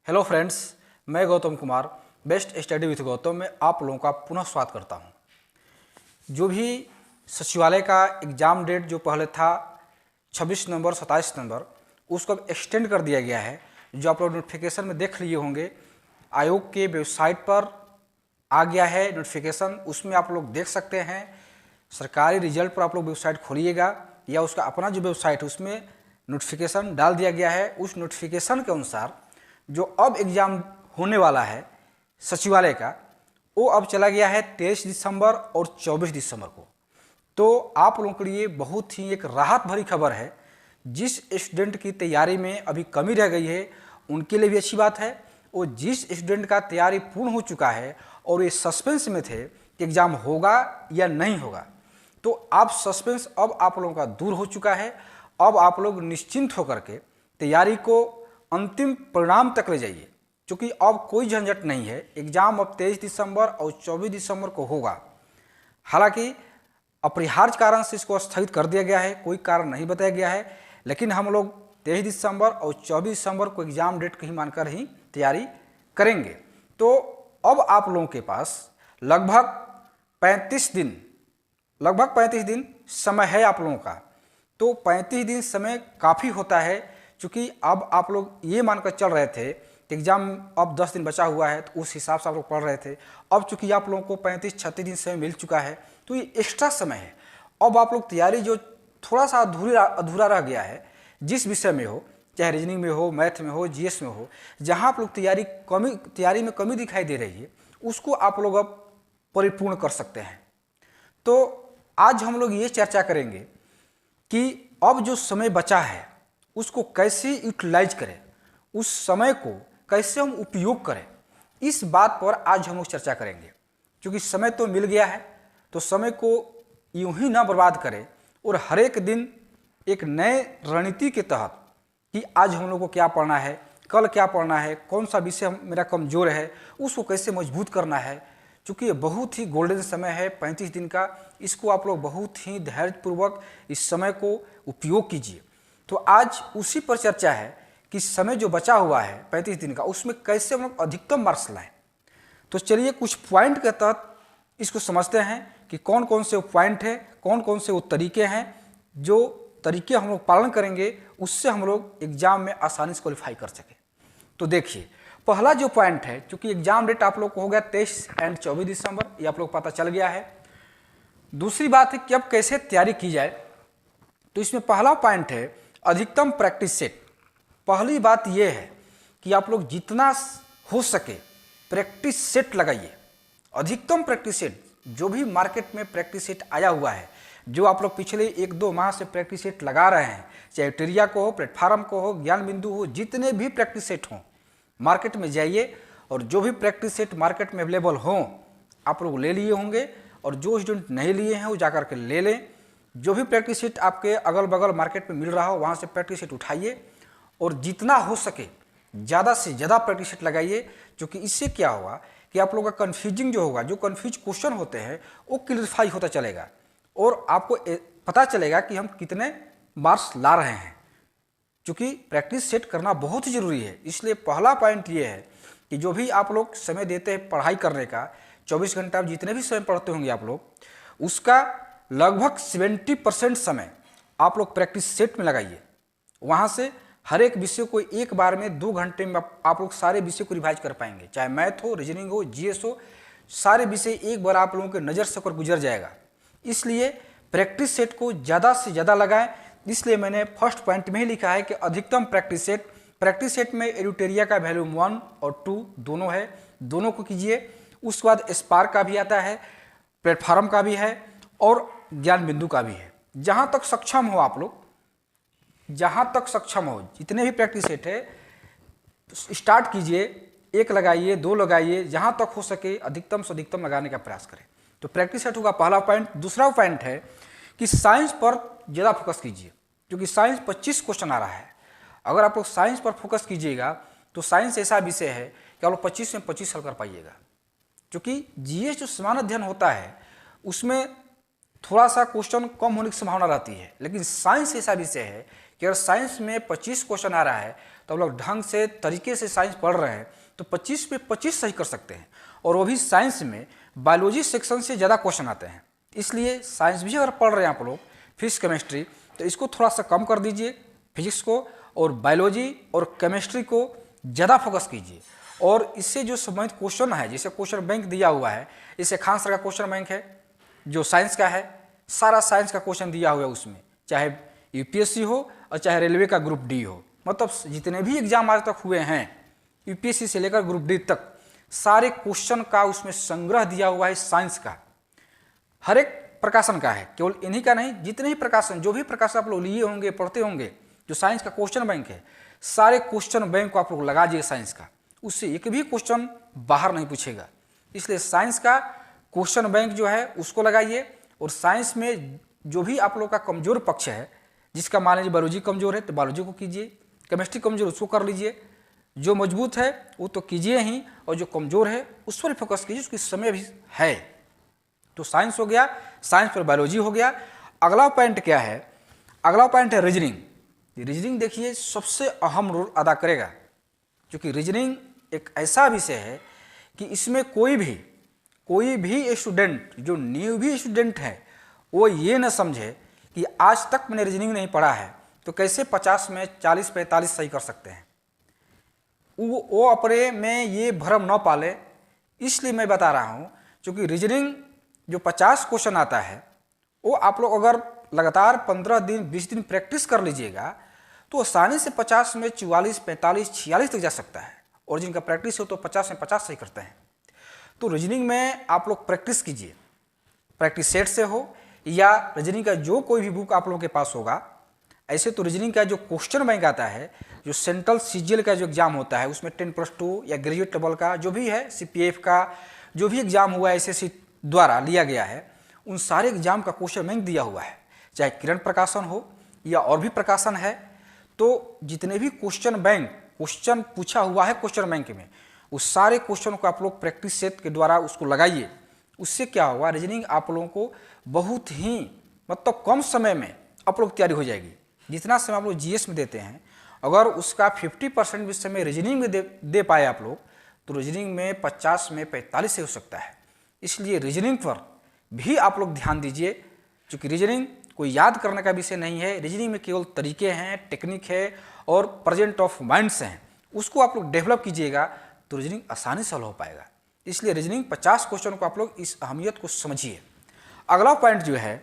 Hello friends, मैं Gautam Kumar best study with Gautam में आप लोगों का पुनः स्वागत करता हूं। जो भी सचिवालय का एग्ज़ाम डेट जो पहले था 26 नवंबर 27 नवंबर, उसको अब एक्सटेंड कर दिया गया है। जो आप लोग नोटिफिकेशन में देख लिए होंगे, आयोग के वेबसाइट पर आ गया है नोटिफिकेशन। उसमें आप लोग देख सकते हैं। सरकारी रिजल्ट पर आप लोग वेबसाइट खोलिएगा या उसका अपना जो वेबसाइट है उसमें नोटिफिकेशन डाल दिया गया है। उस नोटिफिकेशन के अनुसार जो अब एग्ज़ाम होने वाला है सचिवालय का, वो अब चला गया है 23 दिसंबर और 24 दिसंबर को। तो आप लोगों के लिए बहुत ही एक राहत भरी खबर है। जिस स्टूडेंट की तैयारी में अभी कमी रह गई है उनके लिए भी अच्छी बात है, और जिस स्टूडेंट का तैयारी पूर्ण हो चुका है और ये सस्पेंस में थे कि एग्ज़ाम होगा या नहीं होगा, तो आप सस्पेंस अब आप लोगों का दूर हो चुका है। अब आप लोग निश्चिंत होकर के तैयारी को अंतिम परिणाम तक ले जाइए, क्योंकि अब कोई झंझट नहीं है। एग्ज़ाम अब 23 दिसंबर और 24 दिसंबर को होगा। हालांकि अपरिहार्य कारण से इसको स्थगित कर दिया गया है, कोई कारण नहीं बताया गया है, लेकिन हम लोग 23 दिसंबर और 24 दिसंबर को एग्ज़ाम डेट को ही मानकर ही तैयारी करेंगे। तो अब आप लोगों के पास लगभग 35 दिन समय है आप लोगों का। तो 35 दिन समय काफ़ी होता है, क्योंकि अब आप लोग ये मानकर चल रहे थे कि एग्ज़ाम अब 10 दिन बचा हुआ है, तो उस हिसाब से आप लोग पढ़ रहे थे। अब चूंकि आप लोगों को 35-36 दिन समय मिल चुका है, तो ये एक्स्ट्रा समय है। अब आप लोग तैयारी जो थोड़ा सा अधूरा रह गया है, जिस विषय में हो, चाहे रीजनिंग में हो, मैथ में हो, जीएस में हो, जहाँ आप लोग तैयारी में कमी दिखाई दे रही है, उसको आप लोग अब परिपूर्ण कर सकते हैं। तो आज हम लोग ये चर्चा करेंगे कि अब जो समय बचा है उसको कैसे यूटिलाइज करें, उस समय को कैसे हम उपयोग करें, इस बात पर आज हम लोग चर्चा करेंगे। क्योंकि समय तो मिल गया है, तो समय को यूं ही ना बर्बाद करें, और हर एक दिन एक नए रणनीति के तहत कि आज हम लोग को क्या पढ़ना है, कल क्या पढ़ना है, कौन सा विषय मेरा कमज़ोर है, उसको कैसे मजबूत करना है। चूँकि ये बहुत ही गोल्डन समय है 35 दिन का, इसको आप लोग बहुत ही धैर्यपूर्वक इस समय को उपयोग कीजिए। तो आज उसी पर चर्चा है कि समय जो बचा हुआ है 35 दिन का, उसमें कैसे हम लोग अधिकतम मार्क्स लाएं। तो चलिए कुछ पॉइंट के तहत इसको समझते हैं कि कौन कौन से पॉइंट है, कौन कौन से वो तरीके हैं, जो तरीके हम लोग पालन करेंगे उससे हम लोग एग्ज़ाम में आसानी से क्वालिफाई कर सकें। तो देखिए, पहला जो पॉइंट है, क्योंकि एग्ज़ाम डेट आप लोग को हो गया 23 एंड 24 दिसंबर, ये आप लोग पता चल गया है। दूसरी बात है कि अब कैसे तैयारी की जाए। तो इसमें पहला पॉइंट है अधिकतम प्रैक्टिस सेट। पहली बात यह है कि आप लोग जितना हो सके प्रैक्टिस सेट लगाइए। अधिकतम प्रैक्टिस सेट, जो भी मार्केट में प्रैक्टिस सेट आया हुआ है, जो आप लोग पिछले 1-2 माह से प्रैक्टिस सेट लगा रहे हैं, चाहे टेरिया को हो, प्लेटफार्म को हो, ज्ञान बिंदु हो, जितने भी प्रैक्टिस सेट हों, मार्केट में जाइए और जो भी प्रैक्टिस सेट मार्केट में अवेलेबल हों आप लोग ले लिए होंगे, और जो स्टूडेंट नहीं लिए हैं वो जाकर के ले लें। जो भी प्रैक्टिस सेट आपके अगल बगल मार्केट में मिल रहा हो, वहाँ से प्रैक्टिस सेट उठाइए और जितना हो सके ज़्यादा से ज़्यादा प्रैक्टिस सेट लगाइए। क्योंकि इससे क्या होगा कि आप लोगों का कन्फ्यूजिंग जो होगा, जो कन्फ्यूज क्वेश्चन होते हैं, वो क्लियरिफाई होता चलेगा और आपको पता चलेगा कि हम कितने मार्क्स ला रहे हैं। क्योंकि प्रैक्टिस सेट करना बहुत ही ज़रूरी है। इसलिए पहला पॉइंट ये है कि जो भी आप लोग समय देते हैं पढ़ाई करने का, 24 घंटा जितने भी समय पढ़ते होंगे आप लोग, उसका लगभग 70% समय आप लोग प्रैक्टिस सेट में लगाइए। वहाँ से हर एक विषय को एक बार में 2 घंटे में आप लोग सारे विषय को रिवाइज कर पाएंगे, चाहे मैथ हो, रीजनिंग हो, जीएस हो, सारे विषय एक बार आप लोगों के नज़र से होकर गुजर जाएगा। इसलिए प्रैक्टिस सेट को ज़्यादा से ज़्यादा लगाएं। इसलिए मैंने फर्स्ट पॉइंट में ही लिखा है कि अधिकतम प्रैक्टिस सेट। प्रैक्टिस सेट में एडिटेरिया का वैल्यूम 1 और 2 दोनों है, दोनों को कीजिए। उसके बाद स्पार्क का भी आता है, प्लेटफार्म का भी है और ज्ञान बिंदु का भी है। जहाँ तक सक्षम हो आप लोग, जहाँ तक सक्षम हो, जितने भी प्रैक्टिस सेट है स्टार्ट कीजिए, 1 लगाइए, 2 लगाइए, जहाँ तक हो सके अधिकतम से अधिकतम लगाने का प्रयास करें। तो प्रैक्टिस सेट होगा पहला पॉइंट। दूसरा पॉइंट है कि साइंस पर ज़्यादा फोकस कीजिए, क्योंकि साइंस 25 क्वेश्चन आ रहा है। अगर आप लोग साइंस पर फोकस कीजिएगा तो साइंस ऐसा विषय है कि आप लोग 25 में 25 हल कर पाइएगा। क्योंकि जीएस जो सामान्य अध्ययन होता है उसमें थोड़ा सा क्वेश्चन कम होने की संभावना रहती है, लेकिन साइंस ऐसा विषय है कि अगर साइंस में 25 क्वेश्चन आ रहा है तो आप लोग ढंग से तरीके से साइंस पढ़ रहे हैं तो 25 पे 25 सही कर सकते हैं। और वो भी साइंस में बायोलॉजी सेक्शन से ज़्यादा क्वेश्चन आते हैं। इसलिए साइंस भी अगर पढ़ रहे हैं आप लोग, फिजिक्स केमिस्ट्री, तो इसको थोड़ा सा कम कर दीजिए फिजिक्स को, और बायोलॉजी और केमिस्ट्री को ज़्यादा फोकस कीजिए। और इससे जो संबंधित क्वेश्चन है, जैसे क्वेश्चन बैंक दिया हुआ है, जैसे खान सर का क्वेश्चन बैंक है जो साइंस का है, सारा साइंस का क्वेश्चन दिया हुआ है उसमें, चाहे यूपीएससी हो और चाहे रेलवे का ग्रुप डी हो। मतलब जितने भी एग्जाम आज तक हुए हैं यूपीएससी से लेकर ग्रुप डी तक, सारे क्वेश्चन का उसमें संग्रह दिया हुआ है साइंस का, हर एक प्रकाशन का है, केवल इन्हीं का नहीं, जितने ही प्रकाशन, जो भी प्रकाशन आप लोग लिए होंगे, पढ़ते होंगे, जो साइंस का क्वेश्चन बैंक है, सारे क्वेश्चन बैंक को आप लोग लगा दिए साइंस का, उससे एक भी क्वेश्चन बाहर नहीं पूछेगा। इसलिए साइंस का क्वेश्चन बैंक जो है उसको लगाइए। और साइंस में जो भी आप लोग का कमजोर पक्ष है, जिसका मान लीजिए बायोलॉजी कमजोर है तो बायोलॉजी को कीजिए, केमिस्ट्री कमजोर उसको कर लीजिए, जो मजबूत है वो तो कीजिए ही, और जो कमजोर है उस पर फोकस कीजिए, उसकी समय भी है। तो साइंस हो गया, साइंस पर बायोलॉजी हो गया। अगला पॉइंट क्या है? अगला पॉइंट है रीजनिंग। रीजनिंग देखिए सबसे अहम रोल अदा करेगा, क्योंकि रीजनिंग एक ऐसा विषय है कि इसमें कोई भी स्टूडेंट, जो न्यू भी स्टूडेंट है, वो ये न समझे कि आज तक मैंने रीजनिंग नहीं पढ़ा है तो कैसे 50 में 40-45 सही कर सकते हैं। वो अपने में ये भ्रम न पाले, इसलिए मैं बता रहा हूँ। क्योंकि रीजनिंग जो 50 क्वेश्चन आता है, वो आप लोग अगर लगातार 15 दिन 20 दिन प्रैक्टिस कर लीजिएगा तो आसानी से 50 में 44, 45, 46 तक जा सकता है। और जिनका प्रैक्टिस हो तो 50 में 50 सही करते हैं। तो रीजनिंग में आप लोग प्रैक्टिस कीजिए, प्रैक्टिस सेट से हो या रीजनिंग का जो कोई भी बुक आप लोगों के पास होगा। ऐसे तो रीजनिंग का जो क्वेश्चन बैंक आता है, जो सेंट्रल सीजीएल का जो एग्जाम होता है, उसमें 10+2 या ग्रेजुएट लेवल का जो भी है, सीपीएफ का जो भी एग्जाम हुआ है एसएससी द्वारा लिया गया है, उन सारे एग्जाम का क्वेश्चन बैंक दिया हुआ है, चाहे किरण प्रकाशन हो या और भी प्रकाशन है। तो जितने भी क्वेश्चन पूछा हुआ है क्वेश्चन बैंक में, उस सारे क्वेश्चन को आप लोग प्रैक्टिस सेट के द्वारा उसको लगाइए। उससे क्या होगा, रीजनिंग आप लोगों को बहुत ही मतलब कम समय में आप लोग तैयारी हो जाएगी। जितना समय आप लोग जीएस में देते हैं, अगर उसका 50% भी समय रीजनिंग में दे पाए आप लोग, तो रीजनिंग में 50 में 45 से हो सकता है। इसलिए रीजनिंग पर भी आप लोग ध्यान दीजिए, क्योंकि रीजनिंग कोई याद करने का विषय नहीं है। रीजनिंग में केवल तरीके हैं, टेक्निक है और प्रेजेंट ऑफ माइंड्स हैं, उसको आप लोग डेवलप कीजिएगा तो रीजनिंग आसानी से सॉल्व हो पाएगा। इसलिए रीजनिंग 50 क्वेश्चन को आप लोग इस अहमियत को समझिए। अगला पॉइंट जो है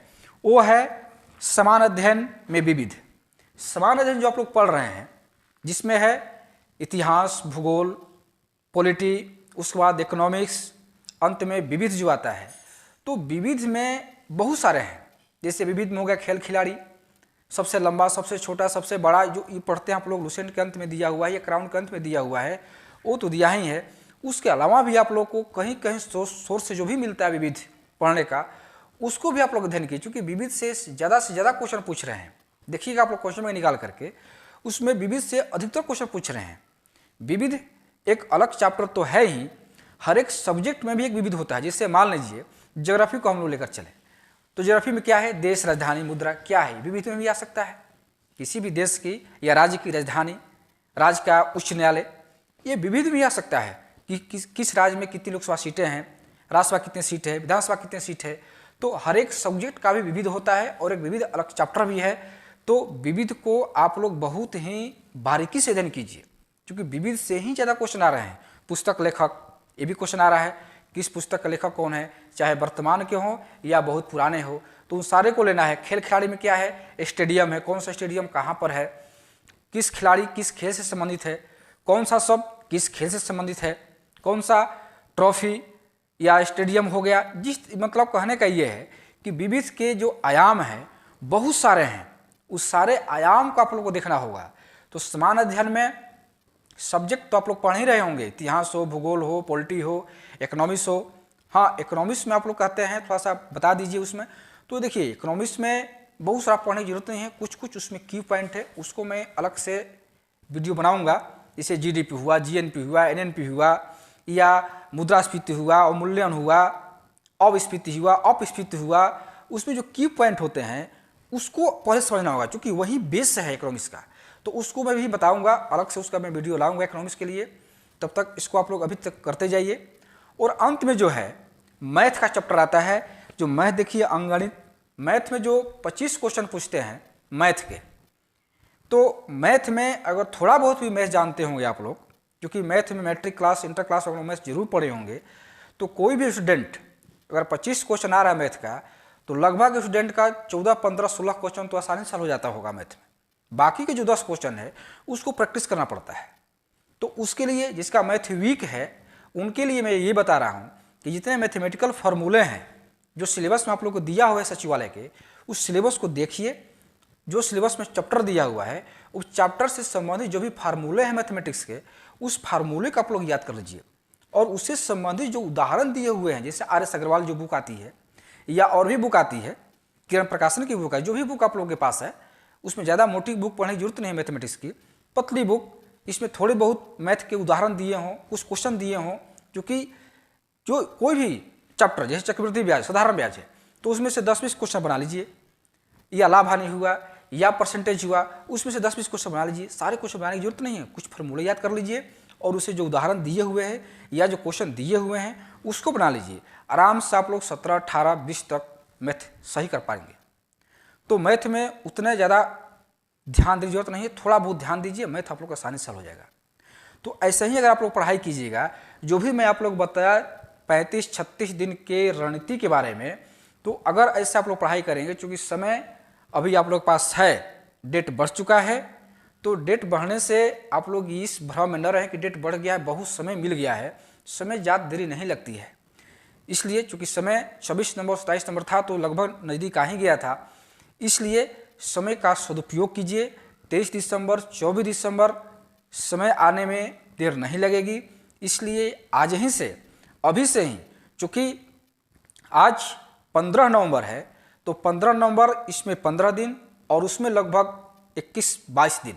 वो है समान अध्ययन में विविध। समान अध्ययन जो आप लोग पढ़ रहे हैं, जिसमें है इतिहास, भूगोल, पॉलिटी, उसके बाद इकोनॉमिक्स, अंत में विविध जो आता है। तो विविध में बहुत सारे हैं, जैसे विविध में हो गया खेल खिलाड़ी, सबसे लंबा, सबसे छोटा, सबसे बड़ा, जो ये पढ़ते हैं आप लोग लुसेंट के अंत में दिया हुआ है या क्राउन के अंत में दिया हुआ है, वो तो दिया ही है। उसके अलावा भी आप लोग को कहीं कहीं सोर्स से जो भी मिलता है विविध पढ़ने का, उसको भी आप लोग अध्ययन कीजिए, क्योंकि विविध से ज़्यादा क्वेश्चन पूछ रहे हैं। देखिएगा आप लोग क्वेश्चन में निकाल करके, उसमें विविध से अधिकतर क्वेश्चन पूछ रहे हैं। विविध एक अलग चैप्टर तो है ही, हर एक सब्जेक्ट में भी एक विविध होता है। जैसे मान लीजिए ज्योग्राफी को हम लोग लेकर चले, तो ज्योग्राफी में क्या है, देश, राजधानी, मुद्रा, क्या है, विविध में भी आ सकता है। किसी भी देश की या राज्य की राजधानी, राज्य का उच्च न्यायालय, ये विविध भी आ सकता है कि किस राज्य में कितनी लोकसभा सीटें हैं, राज्यसभा कितनी सीट है, विधानसभा कितनी सीट है। तो हर एक सब्जेक्ट का भी विविध होता है और एक विविध अलग चैप्टर भी है। तो विविध को आप लोग बहुत ही बारीकी से अध्ययन कीजिए, क्योंकि विविध से ही ज़्यादा क्वेश्चन आ रहे हैं। पुस्तक लेखक, ये भी क्वेश्चन आ रहा है, किस पुस्तक का लेखक कौन है, चाहे वर्तमान के हों या बहुत पुराने हो, तो उन सारे को लेना है। खेल खिलाड़ी में क्या है, स्टेडियम है, कौन सा स्टेडियम कहाँ पर है, किस खिलाड़ी किस खेल से संबंधित है, कौन सा शब्द किस खेल से संबंधित है, कौन सा ट्रॉफी या स्टेडियम हो गया। जिस मतलब कहने का ये है कि विविध के जो आयाम हैं बहुत सारे हैं, उस सारे आयाम को आप लोग को देखना होगा। तो समान अध्ययन में सब्जेक्ट तो आप लोग पढ़ ही रहे होंगे, इतिहास हो, भूगोल हो, पॉलिटी हो, इकोनॉमिक्स हो। हाँ, इकोनॉमिक्स में आप लोग कहते हैं, थोड़ा सा बता दीजिए उसमें। तो देखिए इकोनॉमिक्स में बहुत सारा पढ़ने की जरूरत नहीं है, कुछ उसमें की पॉइंट है, उसको मैं अलग से वीडियो बनाऊंगा। जैसे जीडीपी हुआ, जीएनपी हुआ, एनएनपी हुआ, या मुद्रास्फीति हुआ, अवमूल्यन हुआ, अपस्फीति हुआ, उसमें जो की पॉइंट होते हैं उसको पहले समझना होगा, क्योंकि वही बेस है इकोनॉमिक्स का। तो उसको मैं भी बताऊंगा, अलग से उसका मैं वीडियो लाऊंगा इकोनॉमिक्स के लिए। तब तक इसको आप लोग अभी तक करते जाइए। और अंत में जो है मैथ का चैप्टर आता है, जो मैथ देखिए अंकगणित। मैथ में जो 25 क्वेश्चन पूछते हैं मैथ के, तो मैथ में अगर थोड़ा बहुत भी मैथ जानते होंगे आप लोग, क्योंकि मैथ में मैट्रिक क्लास इंटर क्लास अगर मैथ जरूर पढ़े होंगे, तो कोई भी स्टूडेंट अगर 25 क्वेश्चन आ रहा है मैथ का, तो लगभग स्टूडेंट का 14, 15, 16 क्वेश्चन तो आसानी से हल हो जाता होगा मैथ में। बाकी के जो 10 क्वेश्चन है उसको प्रैक्टिस करना पड़ता है। तो उसके लिए जिसका मैथ वीक है उनके लिए मैं ये बता रहा हूँ कि जितने मैथमेटिकल फार्मूले हैं जो सिलेबस में आप लोग को दिया हुआ है सचिवालय के, उस सिलेबस को देखिए। जो सिलेबस में चैप्टर दिया हुआ है उस चैप्टर से संबंधित जो भी फार्मूले हैं मैथमेटिक्स के, उस फार्मूले का आप लोग याद कर लीजिए। और उससे संबंधित जो उदाहरण दिए हुए हैं, जैसे आर एस अग्रवाल जो बुक आती है या और भी बुक आती है, किरण प्रकाशन की बुक है, जो भी बुक आप लोगों के पास है, उसमें ज़्यादा मोटी बुक पढ़ने की जरूरत नहीं है मैथमेटिक्स की, पतली बुक, इसमें थोड़े बहुत मैथ के उदाहरण दिए हों, कुछ क्वेश्चन दिए हों। क्योंकि जो कोई भी चैप्टर जैसे चक्रवृद्धि ब्याज, साधारण ब्याज है, तो उसमें से 10-20 क्वेश्चन बना लीजिए, या लाभ हानि हुआ या परसेंटेज हुआ, उसमें से 10-20 क्वेश्चन बना लीजिए। सारे क्वेश्चन बनाने की जरूरत नहीं है, कुछ फॉर्मूले याद कर लीजिए और उसे जो उदाहरण दिए हुए हैं या जो क्वेश्चन दिए हुए हैं उसको बना लीजिए। आराम से आप लोग 17, 18, 20 तक मैथ सही कर पाएंगे। तो मैथ में उतने ज़्यादा ध्यान देने की जरूरत नहीं है, थोड़ा बहुत ध्यान दीजिए, मैथ आप लोग का आसानी से हल हो जाएगा। तो ऐसे ही अगर आप लोग पढ़ाई कीजिएगा, जो भी मैं आप लोग बताया 35-36 दिन के रणनीति के बारे में, तो अगर ऐसे आप लोग पढ़ाई करेंगे, चूँकि समय अभी आप लोग के पास है, डेट बढ़ चुका है, तो डेट बढ़ने से आप लोग इस भ्रम में न रहें कि डेट बढ़ गया है, बहुत समय मिल गया है। समय ज़्यादा देरी नहीं लगती है। इसलिए चूँकि समय 26 नंबर 27 नंबर था, तो लगभग नज़दीक आ ही गया था, इसलिए समय का सदुपयोग कीजिए। 23 दिसंबर 24 दिसंबर समय आने में देर नहीं लगेगी, इसलिए आज ही से, अभी से ही, चूँकि आज 15 नवंबर है, तो 15 नवंबर इसमें 15 दिन और उसमें लगभग 21-22 दिन,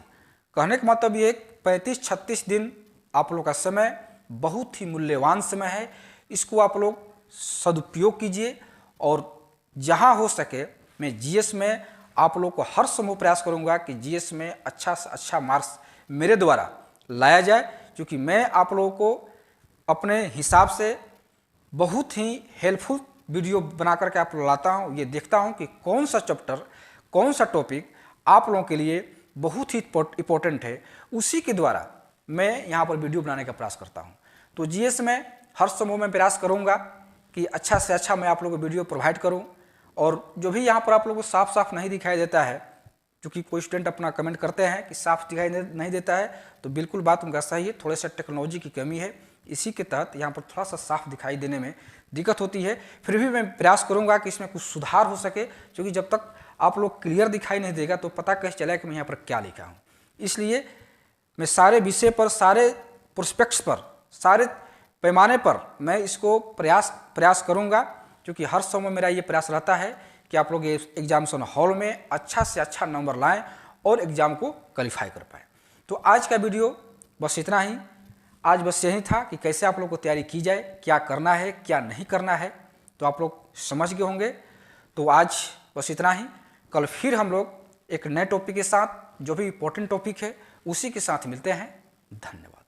कहने का मतलब ये 35-36 दिन आप लोग का समय बहुत ही मूल्यवान समय है। इसको आप लोग सदुपयोग कीजिए। और जहाँ हो सके मैं जीएस में आप लोग को हर संभव प्रयास करूँगा कि जीएस में अच्छा से अच्छा मार्क्स मेरे द्वारा लाया जाए, क्योंकि मैं आप लोगों को अपने हिसाब से बहुत ही हेल्पफुल वीडियो बना करके आप लोग लाता हूँ। ये देखता हूँ कि कौन सा चैप्टर, कौन सा टॉपिक आप लोगों के लिए बहुत ही इम्पोर्टेंट है, उसी के द्वारा मैं यहाँ पर वीडियो बनाने का प्रयास करता हूँ। तो जीएस में हर संभव मैं प्रयास करूँगा कि अच्छा से अच्छा मैं आप लोगों को वीडियो प्रोवाइड करूँ। और जो भी यहाँ पर आप लोगों को साफ साफ नहीं दिखाई देता है, क्योंकि कोई स्टूडेंट अपना कमेंट करते हैं कि साफ दिखाई नहीं देता है, तो बिल्कुल बात उनका सही है, थोड़े से टेक्नोलॉजी की कमी है, इसी के तहत यहाँ पर थोड़ा सा साफ दिखाई देने में दिक्कत होती है। फिर भी मैं प्रयास करूँगा कि इसमें कुछ सुधार हो सके, क्योंकि जब तक आप लोग क्लियर दिखाई नहीं देगा तो पता कैसे चलेगा कि मैं यहाँ पर क्या लिखा हूँ। इसलिए मैं सारे विषय पर, सारे प्रोस्पेक्ट्स पर, सारे पैमाने पर मैं इसको प्रयास करूँगा, क्योंकि हर समय मेरा ये प्रयास रहता है कि आप लोग एग्जामिनेशन हॉल में अच्छा से अच्छा नंबर लाएं और एग्ज़ाम को क्वालिफाई कर पाएँ। तो आज का वीडियो बस इतना ही। आज बस यही था कि कैसे आप लोग को तैयारी की जाए, क्या करना है क्या नहीं करना है, तो आप लोग समझ गए होंगे। तो आज बस इतना ही। कल फिर हम लोग एक नए टॉपिक के साथ, जो भी इम्पोर्टेंट टॉपिक है उसी के साथ मिलते हैं। धन्यवाद।